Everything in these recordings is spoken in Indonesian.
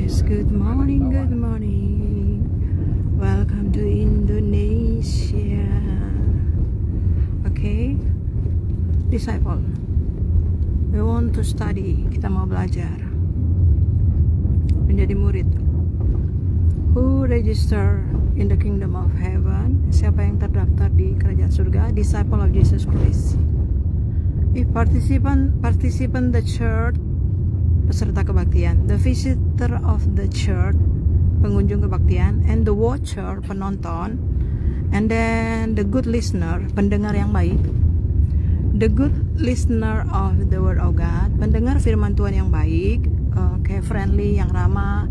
guys, good morning, welcome to Indonesia. Okay, disciple, we want to study, kita mau belajar menjadi murid. Who register in the kingdom of heaven? Siapa yang terdaftar di kerajaan surga? Disciple of Jesus Christ. If participant the church, peserta kebaktian, the visitor of the church, pengunjung kebaktian, and the watcher, penonton, and then the good listener, pendengar yang baik, the good listener of the word of God, pendengar firman Tuhan yang baik, kayak friendly, yang ramah,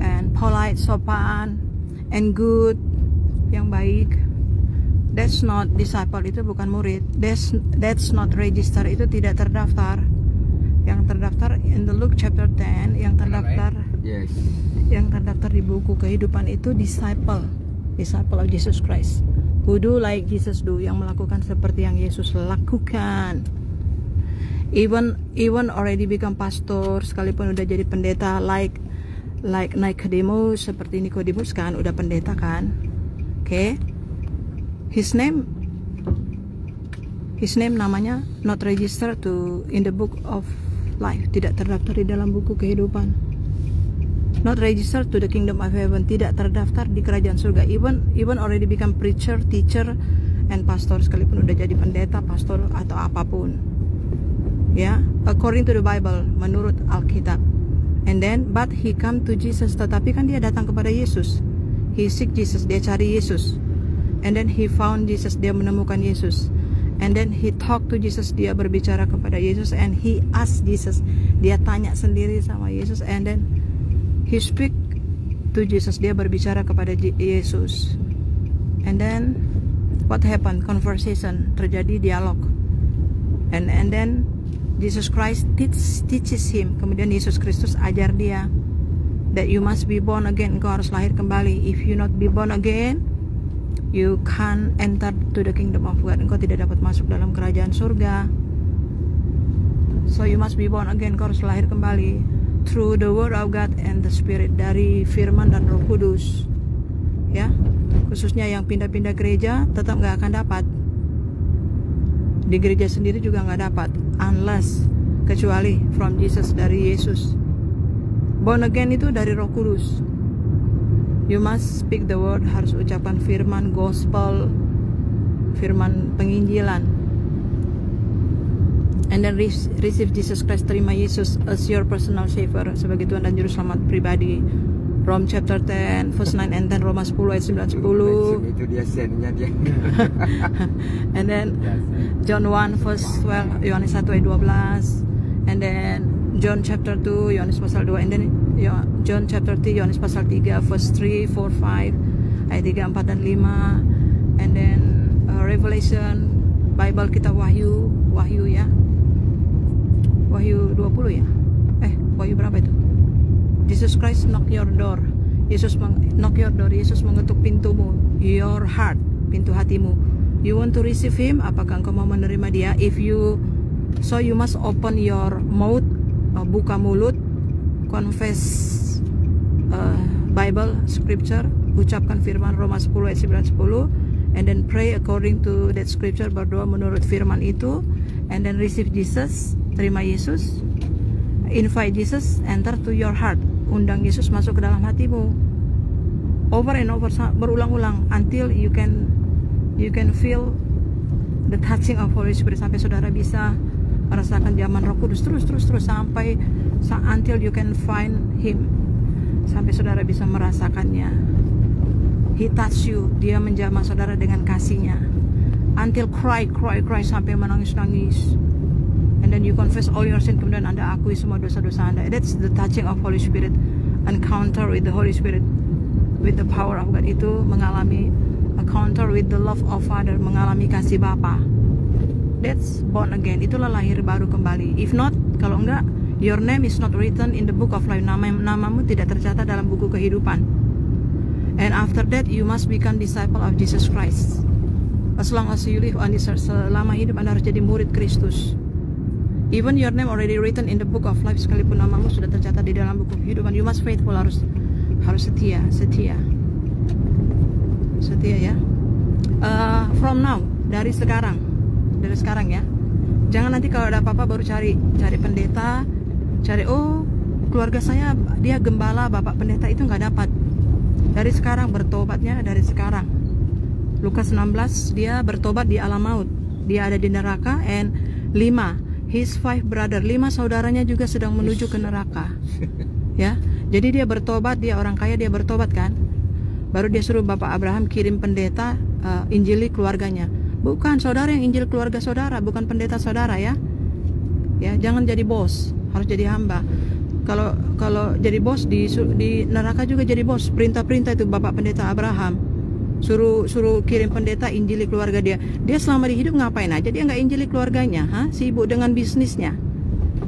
and polite, sopan, and good, yang baik. That's not disciple, itu bukan murid. That's not register, itu tidak terdaftar. Yang terdaftar in the Luke chapter 10, yang terdaftar, yes, yang terdaftar di buku kehidupan itu disciple of Jesus Christ, who do like Jesus do, yang melakukan seperti yang Yesus lakukan. Even already become pastor, sekalipun udah jadi pendeta, like Nicodemus, seperti Nicodemus kan, udah pendeta kan. Okay, his name namanya not registered to in the book of life, tidak terdaftar di dalam buku kehidupan. Not registered to the kingdom of heaven, tidak terdaftar di kerajaan surga. Even already become preacher, teacher, and pastor, sekalipun udah jadi pendeta, pastor atau apapun. Ya, according to the Bible, menurut Alkitab. And then, but he come to Jesus, tetapi kan dia datang kepada Yesus. He seek Jesus, dia cari Yesus. And then he found Jesus, dia menemukan Yesus. And then he talk to Jesus, dia berbicara kepada Yesus. And he ask Jesus, dia tanya sendiri sama Yesus. And then he speak to Jesus, dia berbicara kepada Yesus. And then what happened? Conversation, terjadi dialog. And then Jesus Christ teaches him. Kemudian Yesus Kristus ajar dia that you must be born again, engkau harus lahir kembali. If you not be born again, you can't enter to the kingdom of God. Engkau tidak dapat masuk dalam kerajaan surga. So you must be born again. Engkau harus lahir kembali through the word of God and the Spirit, dari firman dan Roh Kudus. Ya, khususnya yang pindah-pindah gereja tetap nggak akan dapat. Di gereja sendiri juga nggak dapat, unless, kecuali from Jesus, dari Yesus. Born again itu dari Roh Kudus. You must speak the word, harus ucapan firman gospel, firman penginjilan. And then receive Jesus Christ, terima Yesus as your personal savior, sebagai Tuhan dan Juru Selamat pribadi. Rome chapter 10 verse 9 and 10, Roma 10 ayat 9 10. Itu dia sennya dia. And then John 1 verse 12, Yohanes 1 ayat 12. And then John chapter 2, Yohanes pasal 2, and then John chapter 3, Yohanes pasal 3 verse 3, 4, 5, ayat 3, 4 dan 5. And then Revelation, Bible kita Wahyu ya. Wahyu 20 ya. Wahyu berapa itu? Jesus Christ knock your door. Yesus knock your door. Yesus mengetuk pintumu, your heart, pintu hatimu. You want to receive him? Apakah engkau mau menerima dia? You must open your mouth, buka mulut, confess Bible, scripture, ucapkan firman Roma 10 ayat 9 10, and then pray according to that scripture, berdoa menurut firman itu, and then receive Jesus, terima Yesus, invite Jesus enter to your heart, undang Yesus masuk ke dalam hatimu, over and over, berulang-ulang, until you can feel the touching of Holy Spirit, sampai saudara bisa merasakan zaman Roh Kudus, terus sampai until you can find him, sampai saudara bisa merasakannya. He touch you, dia menjamah saudara dengan kasihnya, until cry sampai menangis. And then you confess all your sin, kemudian Anda akui semua dosa-dosa Anda. That's the touching of Holy Spirit. Encounter with the Holy Spirit, with the power of God, itu mengalami encounter with the love of Father, mengalami kasih Bapa. That's born again, itulah lahir baru kembali. If not, kalau enggak, your name is not written in the book of life, namamu tidak tercatat dalam buku kehidupan. And after that, you must become disciple of Jesus Christ. As long as you live on this earth, selama hidup Anda harus jadi murid Kristus. Even your name already written in the book of life, sekalipun namamu sudah tercatat di dalam buku kehidupan, you must faithful, harus setia ya. From now, dari sekarang ya. Jangan nanti kalau ada apa-apa baru cari pendeta, oh keluarga saya dia gembala, bapak pendeta, itu nggak dapat. Dari sekarang bertobatnya, dari sekarang. Lukas 16, dia bertobat di alam maut, dia ada di neraka. And 5, his 5 brother, 5 saudaranya juga sedang menuju ke neraka. Ya, jadi dia bertobat, dia orang kaya, dia bertobat kan. Baru dia suruh Bapak Abraham kirim pendeta, injili keluarganya. Bukan saudara yang injil keluarga saudara, bukan pendeta saudara ya. Ya, jangan jadi bos, harus jadi hamba. Kalau jadi bos di neraka juga jadi bos. Perintah-perintah itu Bapak Pendeta Abraham. Suruh kirim pendeta injili keluarga dia. Dia selama di hidup ngapain aja? Dia nggak injili keluarganya, sibuk dengan bisnisnya,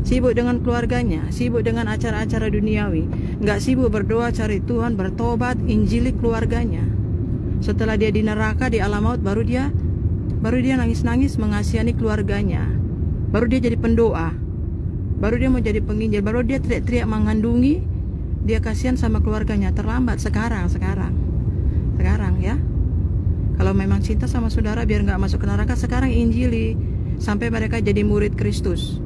sibuk dengan keluarganya, sibuk dengan acara-acara duniawi. Nggak sibuk berdoa, cari Tuhan, bertobat, injili keluarganya. Setelah dia di neraka, di alam maut, baru dia nangis-nangis mengasihani keluarganya. Baru dia jadi pendoa, baru dia mau jadi penginjil, baru dia teriak-teriak mengandungi, dia kasihan sama keluarganya. Terlambat sekarang ya. Kalau memang cinta sama saudara biar nggak masuk ke neraka, sekarang injili sampai mereka jadi murid Kristus.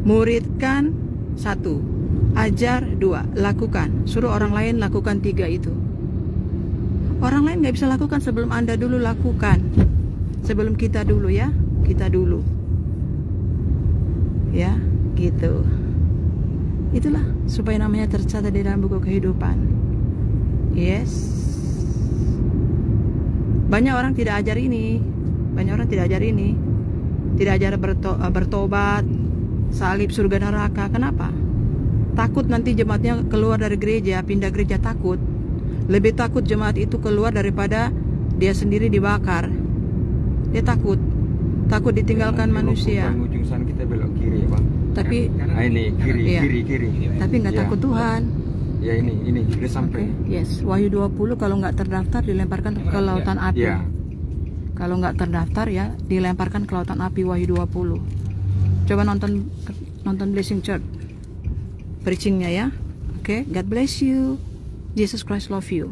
Muridkan 1, ajar 2, lakukan. Suruh orang lain lakukan 3 itu. Orang lain nggak bisa lakukan sebelum Anda dulu lakukan. Sebelum kita dulu ya, kita dulu. Ya, gitu. Itulah supaya namanya tercatat di dalam buku kehidupan. Yes. Banyak orang tidak ajar ini. Tidak ajar bertobat, salib, surga neraka. Kenapa? Takut nanti jemaatnya keluar dari gereja, pindah gereja, takut. Lebih takut jemaat itu keluar daripada dia sendiri dibakar. Dia takut ditinggalkan manusia. Ujung sana kita belok kiri, Bang. Tapi ini kiri, iya. kiri. Tapi nggak takut Tuhan. Ya ini sudah sampai. Yes, Wahyu 20 kalau nggak terdaftar dilemparkan ke lautan api. Ya. Kalau nggak terdaftar ya dilemparkan ke lautan api, Wahyu 20. Coba nonton Blessing Church preachingnya ya. Oke, God bless you. Jesus Christ love you.